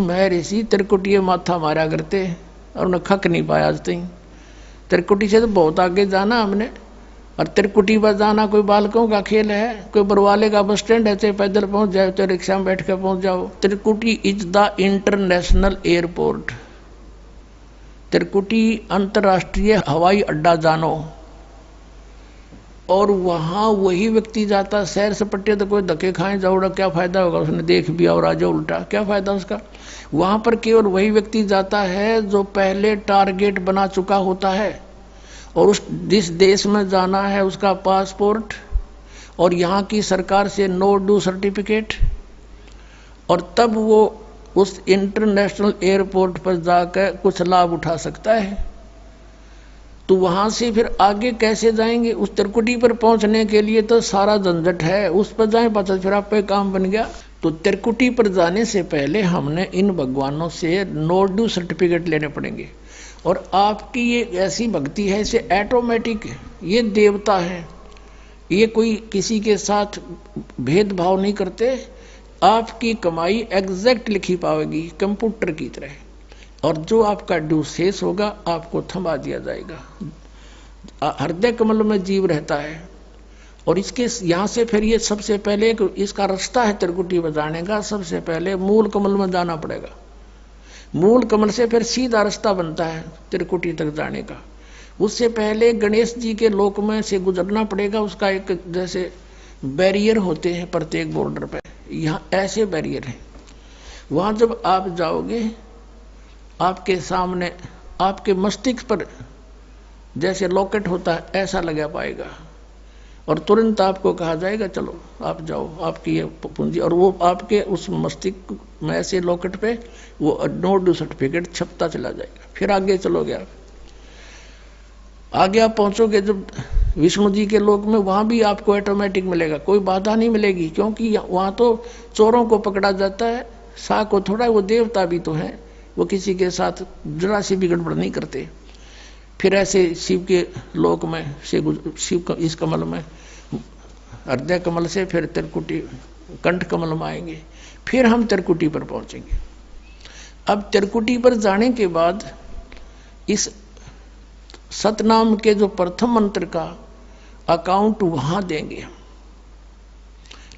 महर्षि त्रिकुटीय माथा मारा करते और उन्हें खक नहीं पाया आज तक। त्रिकुटी से तो बहुत आगे जाना हमने, और त्रिकुटी पर जाना कोई बालकों का खेल है, कोई बरवाले का बस स्टैंड है, चाहे पैदल पहुंच जाओ चाहे रिक्शा में बैठ कर पहुंच जाओ। त्रिकुटी इज द इंटरनेशनल एयरपोर्ट। त्रिकुटी अंतर्राष्ट्रीय हवाई अड्डा जानो, और वहां वही व्यक्ति जाता शहर सपट्टे तो कोई धक्के खाए जाओड़ा, क्या फायदा होगा, उसने देख भी और आ जाओ उल्टा, क्या फायदा उसका। वहां पर केवल वही व्यक्ति जाता है जो पहले टारगेट बना चुका होता है, और उस जिस देश में जाना है उसका पासपोर्ट और यहाँ की सरकार से नो ड्यू सर्टिफिकेट, और तब वो उस इंटरनेशनल एयरपोर्ट पर जाकर कुछ लाभ उठा सकता है। तो वहां से फिर आगे कैसे जाएंगे? उस त्रिकुटी पर पहुंचने के लिए तो सारा झंझट है, उस पर जाए पता फिर आप पे काम बन गया। तो त्रिकुटी पर जाने से पहले हमने इन भगवानों से नो ड्यू सर्टिफिकेट लेने पड़ेंगे। और आपकी ये ऐसी भक्ति है, इसे ऑटोमेटिक, ये देवता है, ये कोई किसी के साथ भेदभाव नहीं करते। आपकी कमाई एग्जैक्ट लिखी पाएगी कंप्यूटर की तरह, और जो आपका ड्यू शेष होगा आपको थमा दिया जाएगा। हृदय कमल में जीव रहता है, और इसके यहाँ से फिर ये सबसे पहले इसका रास्ता है त्रिकुटी बजाने का, सबसे पहले मूल कमल में जाना पड़ेगा। मूल कमल से फिर सीधा रास्ता बनता है त्रिकुटी तक जाने का। उससे पहले गणेश जी के लोक में से गुजरना पड़ेगा। उसका एक जैसे बैरियर होते हैं प्रत्येक बॉर्डर पे, यहाँ ऐसे बैरियर हैं। वहाँ जब आप जाओगे आपके सामने आपके मस्तिष्क पर जैसे लॉकेट होता है ऐसा लगा पाएगा, और तुरंत आपको कहा जाएगा चलो आप जाओ, आपकी ये पूंजी, और वो आपके उस मस्तिष्क में ऐसे लॉकेट पे वो नो ड्यू सर्टिफिकेट छपता चला जाएगा। फिर आगे चलोगे आप, आगे आप पहुंचोगे जब विष्णु जी के लोक में, वहां भी आपको ऑटोमेटिक मिलेगा, कोई बाधा नहीं मिलेगी, क्योंकि वहां तो चोरों को पकड़ा जाता है, सा को थोड़ा, वो देवता भी तो है, वो किसी के साथ जरा सी भी गड़बड़ नहीं करते। फिर ऐसे शिव के लोक में शिव इस कमल में हृदय कमल से फिर त्रिकुटी कंठ कमल में आएंगे, फिर हम त्रिकुटी पर पहुंचेंगे। अब त्रिकुटी पर जाने के बाद इस सतनाम के जो प्रथम मंत्र का अकाउंट वहां देंगे,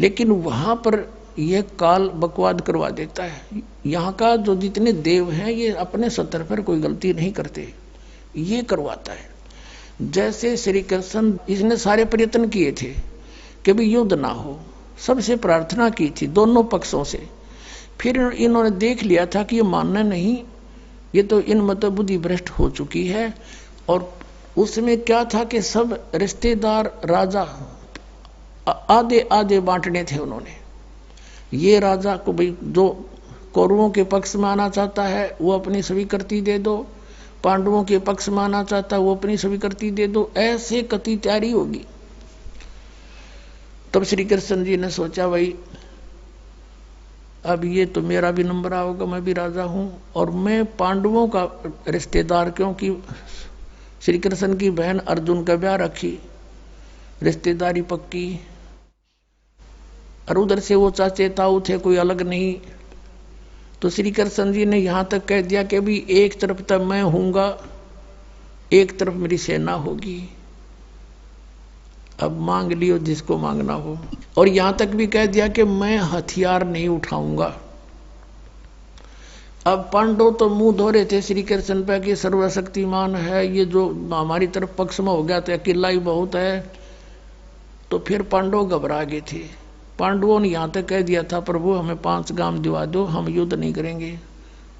लेकिन वहां पर यह काल बकवाद करवा देता है। यहाँ का जो जितने देव हैं ये अपने सतर पर कोई गलती नहीं करते, ये करवाता है। जैसे श्री कृष्ण, इसने सारे प्रयत्न किए थे कि भी युद्ध ना हो, सबसे प्रार्थना की थी दोनों पक्षों से। फिर इन्होंने देख लिया था कि ये मानना नहीं, ये तो इन मत बुद्धि भ्रष्ट हो चुकी है। और उसमें क्या था कि सब रिश्तेदार राजा आधे आधे बांटने थे उन्होंने। ये राजा को भाई जो कौरवों के पक्ष में आना चाहता है वो अपनी स्वीकृति दे दो, पांडवों के पक्ष में आना चाहता है वो अपनी स्वीकृति दे दो, ऐसे कति तैयारी होगी। तब श्री कृष्ण जी ने सोचा भाई अब ये तो मेरा भी नंबर आओगा, मैं भी राजा हूं, और मैं पांडवों का रिश्तेदार, क्योंकि श्री कृष्ण की बहन अर्जुन का ब्याह रखी, रिश्तेदारी पक्की, और उधर से वो चाचे ताऊ थे, कोई अलग नहीं। तो श्री कृष्ण जी ने यहां तक कह दिया कि भी एक तरफ तक मैं हूंगा, एक तरफ मेरी सेना होगी, अब मांग लियो जिसको मांगना हो। और यहां तक भी कह दिया कि मैं हथियार नहीं उठाऊंगा। अब पांडव तो मुंह धो रहे थे श्री कृष्ण पे कि सर्वशक्तिमान है, ये जो हमारी तरफ पक्ष में हो गया तो अकेला ही बहुत है। तो फिर पांडव घबरा गए थे। पांडवों ने यहाँ तक कह दिया था प्रभु हमें 5 गांव दिवा दो, हम युद्ध नहीं करेंगे।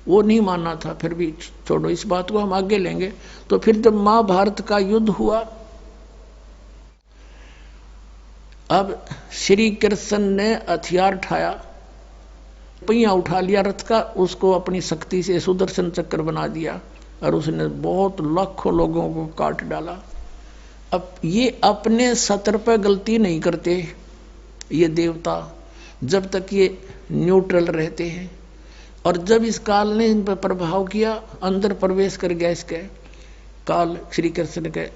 वो नहीं मानना था, फिर भी छोड़ो इस बात को, हम आगे लेंगे। तो फिर जब महाभारत का युद्ध हुआ, अब श्री कृष्ण ने हथियार उठाया, पहिया उठा लिया रथ का, उसको अपनी शक्ति से सुदर्शन चक्र बना दिया, और उसने बहुत लाखों लोगों को काट डाला। अब ये अपने सतर पर गलती नहीं करते ये देवता, जब तक ये न्यूट्रल रहते हैं। और जब इस काल ने इन पर प्रभाव किया, अंदर प्रवेश कर गया इसके काल, श्री कृष्ण के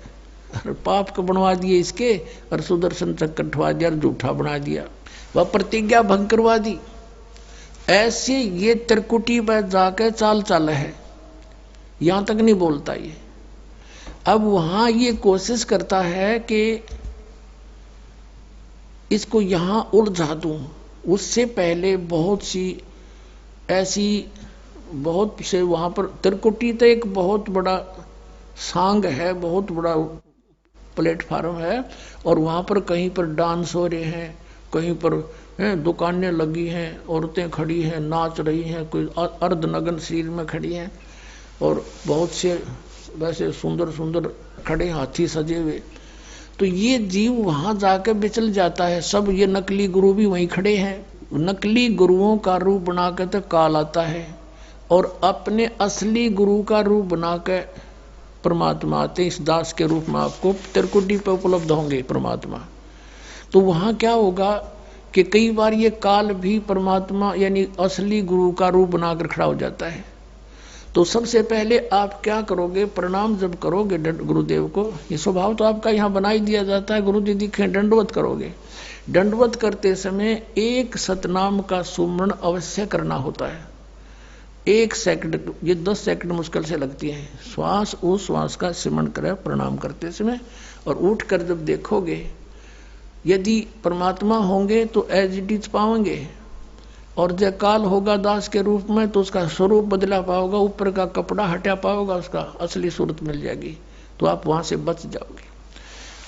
पाप को बनवा दिए इसके, और सुदर्शन चक्र उठवा दिया और झूठा बना दिया, वह प्रतिज्ञा भंग करवा दी। ऐसे ये त्रिकुटी पर जाके चाल चाल है, यहां तक नहीं बोलता ये। अब वहां ये कोशिश करता है कि इसको यहां उलझा दूं। उससे पहले बहुत सी ऐसी बहुत से वहां पर त्रिकुटी तो एक बहुत बड़ा सांग है, बहुत बड़ा प्लेटफार्म है, और वहां पर कहीं पर डांस हो रहे हैं, कहीं पर दुकानें लगी हैं, औरतें खड़ी हैं, नाच रही हैं, कोई अर्धनग्न शरीर में खड़ी हैं, और बहुत से वैसे सुंदर सुंदर खड़े हाथी सजे हुए। तो ये जीव वहां जाकर बिचल जाता है। सब ये नकली गुरु भी वहीं खड़े हैं। नकली गुरुओं का रूप बनाकर तो काल आता है, और अपने असली गुरु का रूप बनाकर परमात्मा आते। इस दास के रूप में आपको त्रिकुटी पर उपलब्ध होंगे परमात्मा। तो वहां क्या होगा कि कई बार ये काल भी परमात्मा यानी असली गुरु का रूप बनाकर खड़ा हो जाता है। तो सबसे पहले आप क्या करोगे, प्रणाम जब करोगे गुरुदेव को, ये स्वभाव तो आपका यहाँ बना ही दिया जाता है, गुरु जी दिखे दंडवत करोगे। दंडवत करते समय एक सतनाम का सुमरण अवश्य करना होता है। 1 सेकंड, ये 10 सेकंड मुश्किल से लगती है। श्वास उस श्वास का सिमरण करें प्रणाम करते समय, और उठकर जब देखोगे यदि परमात्मा होंगे तो एज इट इज पाओगे, और जय काल होगा दास के रूप में तो उसका स्वरूप बदला पाओगा, ऊपर का कपड़ा हटा पाओगा, उसका असली सूरत मिल जाएगी, तो आप वहां से बच जाओगे।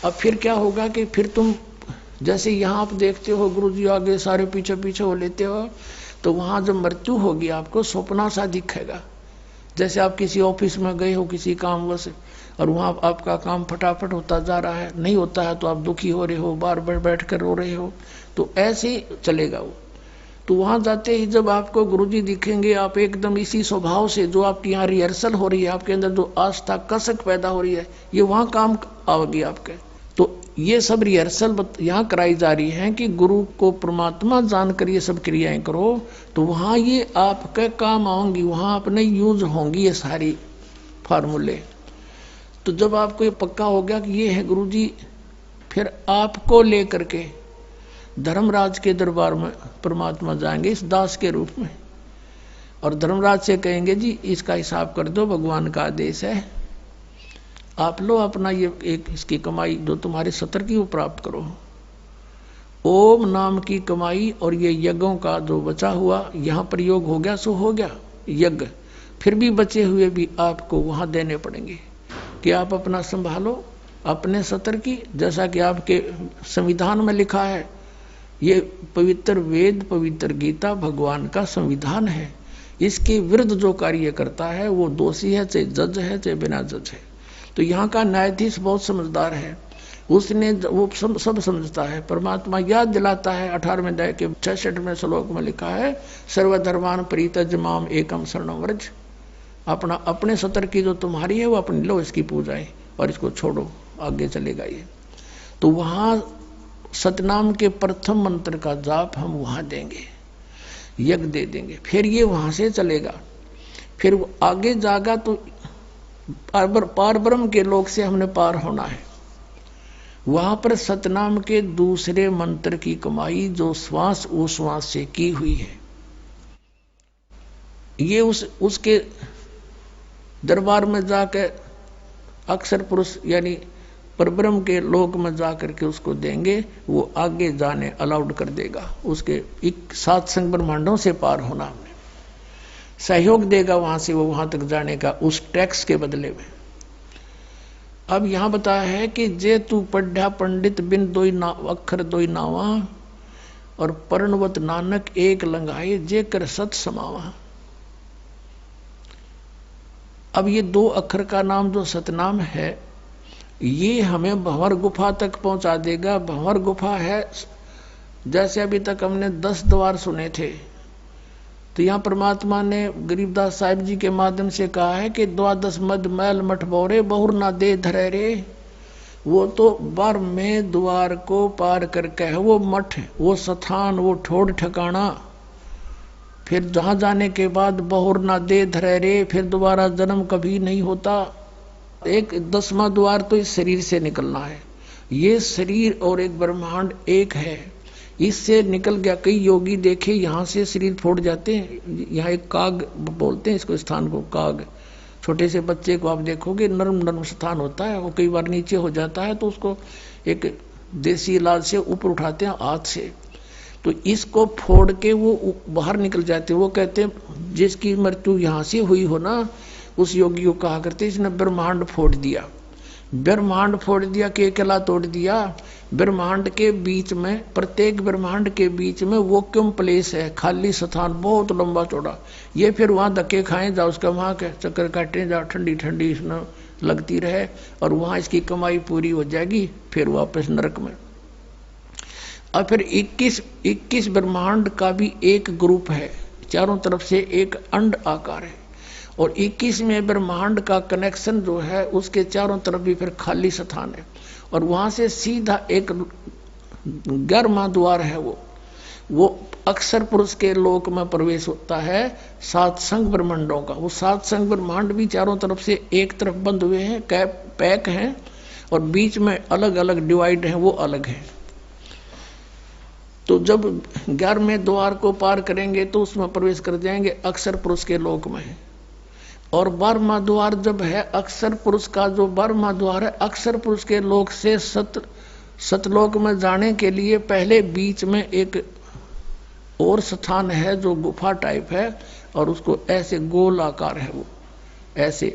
अब फिर क्या होगा कि फिर तुम जैसे यहाँ आप देखते हो गुरु जी आगे सारे पीछे पीछे हो लेते हो, तो वहां जब मृत्यु होगी आपको स्वप्ना सा दिखेगा। जैसे आप किसी ऑफिस में गए हो किसी कामवश, और वहां आपका काम फटाफट होता जा रहा है, नहीं होता है तो आप दुखी हो रहे हो, बार बार बैठ कर रो रहे हो, तो ऐसे ही चलेगा वो। तो वहां जाते ही जब आपको गुरुजी दिखेंगे, आप एकदम इसी स्वभाव से जो आपकी यहाँ रिहर्सल हो रही है, आपके अंदर जो आस्था कसक पैदा हो रही है, ये वहां काम आवेगी आपके। तो ये सब रिहर्सल यहाँ कराई जा रही है कि गुरु को परमात्मा जानकर ये सब क्रियाएं करो, तो वहां ये आपके काम आऊंगी, वहां अपने यूज होंगी ये सारी फार्मूले। तो जब आपको ये पक्का हो गया कि ये है गुरुजी, फिर आपको लेकर के धर्मराज के दरबार में परमात्मा जाएंगे इस दास के रूप में, और धर्मराज से कहेंगे जी इसका हिसाब कर दो, भगवान का आदेश है, आप लो अपना ये एक इसकी कमाई जो तुम्हारे सतर की वो प्राप्त करो। ओम नाम की कमाई और ये यज्ञों का जो बचा हुआ यहाँ पर योग हो गया सो हो गया यज्ञ, फिर भी बचे हुए भी आपको वहां देने पड़ेंगे कि आप अपना संभालो अपने सतर की। जैसा कि आपके संविधान में लिखा है, ये पवित्र वेद पवित्र गीता भगवान का संविधान है, इसके विरुद्ध जो कार्य करता है वो दोषी है, चाहे जज है चाहे बिना जज है। तो यहाँ का न्यायाधीश बहुत समझदार है, उसने वो सब समझता है। परमात्मा याद दिलाता है 18वें अध्याय के 66वें श्लोक में लिखा है, सर्वधर्मान परित्यज्य माम एकम शरणं व्रज। अपना अपने सतर की जो तुम्हारी है वो अपनी लो, इसकी पूजाएं और इसको छोड़ो, आगे चलेगा ये। तो वहां सतनाम के प्रथम मंत्र का जाप हम वहां देंगे, यज्ञ दे देंगे, फिर ये वहां से चलेगा, फिर वो आगे जागा तो पार ब्रह्म के लोक से हमने पार होना है। वहां पर सतनाम के दूसरे मंत्र की कमाई जो श्वास उश्वास से की हुई है, ये उसके दरबार में जाकर अक्षर पुरुष यानी परब्रह्म के लोक में जाकर के उसको देंगे, वो आगे जाने अलाउड कर देगा, उसके 7 संग ब्रह्मांडों से पार होना हमने सहयोग देगा वहां से वो वहां तक जाने का उस टैक्स के बदले में। अब यहां बताया है कि जे तू पढ़ा पंडित बिन दोई ना अक्षर दोई नावा, और पर्णवत नानक एक लंघाए जे कर सत समावा। अब ये 2 अक्षर का नाम जो सतनाम है, ये हमें भंवर गुफा तक पहुंचा देगा। भंवर गुफा है, जैसे अभी तक हमने 10 द्वार सुने थे, तो यहाँ परमात्मा ने गरीबदास साहिब जी के माध्यम से कहा है कि 12 मद मैल मठ बोरे बहुर ना दे धरे रे। वो तो 12वें द्वार को पार करके है वो मठ, वो स्थान, वो ठोड़ ठिकाना, फिर जहां जाने के बाद बहुर ना दे धरे रे, फिर दोबारा जन्म कभी नहीं होता। एक 10वां द्वार तो इस शरीर से निकलना है। ये शरीर और एक ब्रह्मांड एक है, इससे निकल गया। कई योगी देखे यहाँ से शरीर फोड़ जाते हैं। यहाँ एक काग बोलते हैं इसको, स्थान को काग। छोटे से बच्चे को आप देखोगे नरम नरम स्थान होता है, वो कई बार नीचे हो जाता है तो उसको एक देसी इलाज से ऊपर उठाते हैं हाथ से, तो इसको फोड़ के वो बाहर निकल जाते हैं। वो कहते हैं जिसकी मृत्यु यहाँ से हुई हो ना, उस योगी को कहा करते इसने ब्रह्मांड फोड़ दिया। ब्रह्मांड फोड़ दिया के अकेला तोड़ दिया। ब्रह्मांड के बीच में, प्रत्येक ब्रह्मांड के बीच में वैक्यूम प्लेस है, खाली स्थान बहुत लंबा चौड़ा। ये फिर वहां धक्के खाए जाओ, उसका वहां के चक्कर काटे जाओ, ठंडी ठंडी इसमें लगती रहे और वहां इसकी कमाई पूरी हो जाएगी, फिर वापस नरक में। और फिर 21 ब्रह्मांड का भी एक ग्रुप है, चारों तरफ से एक अंड आकार है, और 21वें ब्रह्मांड का कनेक्शन जो है उसके चारों तरफ भी फिर खाली स्थान है, और वहां से सीधा एक 11वां द्वार है, वो अक्षर पुरुष के लोक में प्रवेश होता है, 7 संग ब्रह्मांडों का। वो 7 संग ब्रह्मांड भी चारों तरफ से एक तरफ बंद हुए हैं, पैक हैं, और बीच में अलग अलग डिवाइड हैं, वो अलग है। तो जब 11वें द्वार को पार करेंगे तो उसमें प्रवेश कर जाएंगे अक्षर पुरुष के लोक में। और 12वां द्वार जब है अक्षर पुरुष का, जो 12वां द्वार है अक्षर पुरुष के लोक से सतलोक में जाने के लिए पहले बीच में एक और स्थान है जो गुफा टाइप है, और उसको ऐसे गोल आकार है, वो ऐसे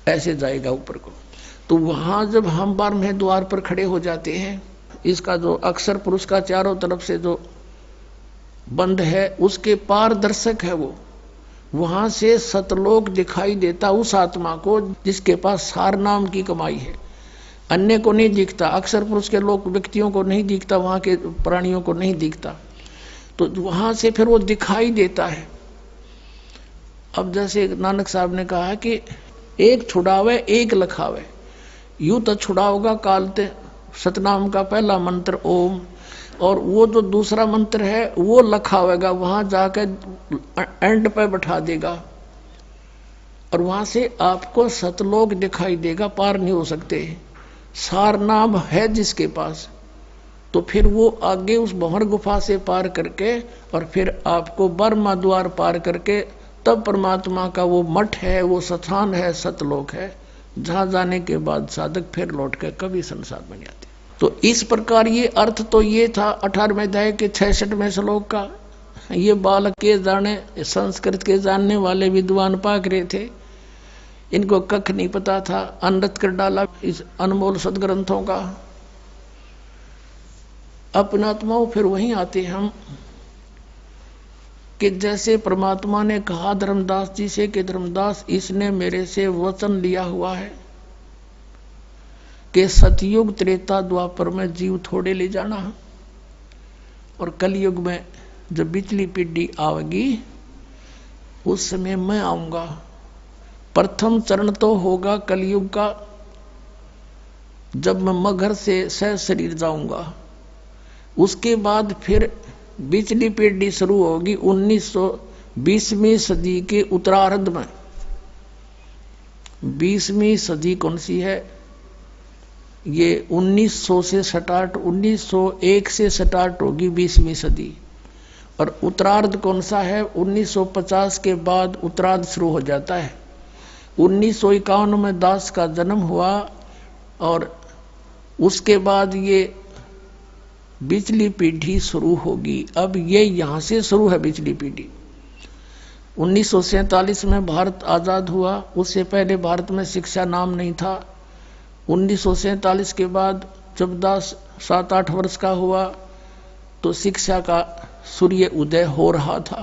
ऐसे जाएगा ऊपर को। तो वहां जब हम 12वें द्वार पर खड़े हो जाते हैं, इसका जो अक्षर पुरुष का चारों तरफ से जो बंद है उसके पारदर्शक है वो, वहां से सतलोक दिखाई देता उस आत्मा को जिसके पास सार नाम की कमाई है। अन्य को नहीं दिखता, अक्षर पुरुष के लोग व्यक्तियों को नहीं दिखता, वहां के प्राणियों को नहीं दिखता, तो वहां से फिर वो दिखाई देता है। अब जैसे नानक साहब ने कहा कि एक छुड़ावे एक लखावे, यूं तो छुड़ाओगा कालते सतनाम का पहला मंत्र ओम, और वो जो दूसरा मंत्र है वो लखावेगा, वहां जाकर एंड पे बैठा देगा, और वहां से आपको सतलोक दिखाई देगा, पार नहीं हो सकते। सार नाम है जिसके पास, तो फिर वो आगे उस भंवर गुफा से पार करके और फिर आपको 12वां द्वार पार करके तब परमात्मा का वो मठ है, वो स्थान है, सतलोक है, जहां जाने के बाद साधक फिर लौट कर कभी संसार में नहीं आते। तो इस प्रकार ये अर्थ तो ये था 18वें अध्याय के 66वें श्लोक का। ये बालक के जाने, संस्कृत के जानने वाले विद्वान पाक रहे थे, इनको कख नहीं पता था, अनृत कर डाला इस अनमोल सदग्रंथों का। अपनात्माओं फिर वहीं आते हम कि जैसे परमात्मा ने कहा धर्मदास जी से कि धर्मदास इसने मेरे से वचन लिया हुआ है कि सतयुग त्रेता द्वापर में जीव थोड़े ले जाना है, और कलयुग में जब बिचली पीढ़ी आवेगी उस समय मैं आऊंगा। प्रथम चरण तो होगा कलयुग का जब मैं मगर से सह शरीर जाऊंगा, उसके बाद फिर बिचली पीढ़ी शुरू होगी 1920वीं सदी के उत्तरार्ध में। 20वीं सदी कौन सी है? ये 1900 से स्टार्ट, 1901 से स्टार्ट होगी 20वीं सदी, और उत्तरार्ध कौन सा है? 1950 के बाद उत्तरार्ध शुरू हो जाता है। 1951 में दास का जन्म हुआ, और उसके बाद ये बिचली पीढ़ी शुरू होगी। अब ये यहां से शुरू है बिचली पीढ़ी। 1947 में भारत आजाद हुआ, उससे पहले भारत में शिक्षा नाम नहीं था। 1947 के बाद जब दास 7-8 वर्ष का हुआ तो शिक्षा का सूर्य उदय हो रहा था।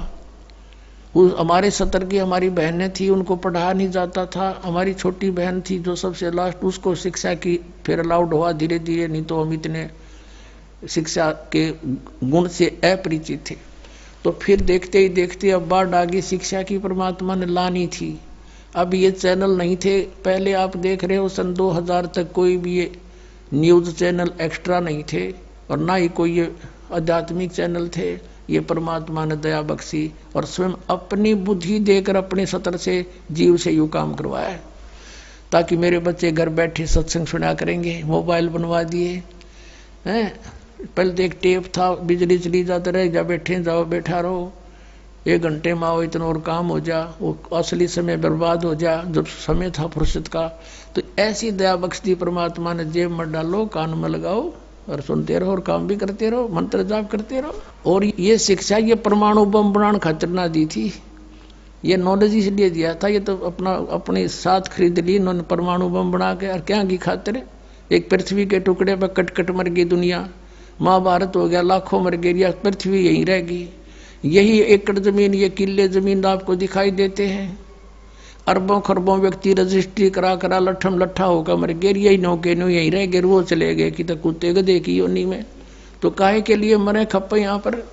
हमारे सतर की हमारी बहनें थी, उनको पढ़ाया नहीं जाता था। हमारी छोटी बहन थी जो सबसे लास्ट, उसको शिक्षा की फिर अलाउड हुआ धीरे धीरे, नहीं तो हम इतने शिक्षा के गुण से अपरिचित थे। तो फिर देखते ही देखते अब बाढ़ आ गई शिक्षा की, परमात्मा ने लानी थी। अब ये चैनल नहीं थे, पहले आप देख रहे हो सन 2000 तक कोई भी ये न्यूज़ चैनल एक्स्ट्रा नहीं थे, और ना ही कोई ये आध्यात्मिक चैनल थे। ये परमात्मा ने दया बख्शी और स्वयं अपनी बुद्धि देकर अपने सतर से जीव से यूँ काम करवाया है, ताकि मेरे बच्चे घर बैठे सत्संग सुना करेंगे। मोबाइल बनवा दिए हैं, पहले तो एक टेप था, बिजली चली जाते रहे, जा बैठे जाओ बैठा रहो, 1 घंटे में आओ इतना और काम हो जा, वो असली समय बर्बाद हो जा जब समय था फुर्सत का। तो ऐसी दया बख्श दी परमात्मा ने, जेब में डालो, कान में लगाओ और सुनते रहो और काम भी करते रहो, मंत्र जाप करते रहो। और ये शिक्षा ये परमाणु बम बनाने खातिर ना दी थी, ये नॉलेज इसलिए दिया था, ये तो अपने साथ खरीद ली इन्होंने परमाणु बम बना के। और क्या की खातिर? एक पृथ्वी के टुकड़े पर कट कट मर गई दुनिया, महाभारत हो गया, लाखों मर गई, या पृथ्वी यहीं रहेगी। यही एकड़ जमीन, ये किले जमीन आपको दिखाई देते हैं। अरबों खरबों व्यक्ति रजिस्ट्री करा करा लठम लट्ठा होकर मर गए, यही नौके नो यहीं रह गए, वो चले गए कि तो कुत्ते गधे की योनी में। तो काहे के लिए मरे खप्पे यहाँ पर?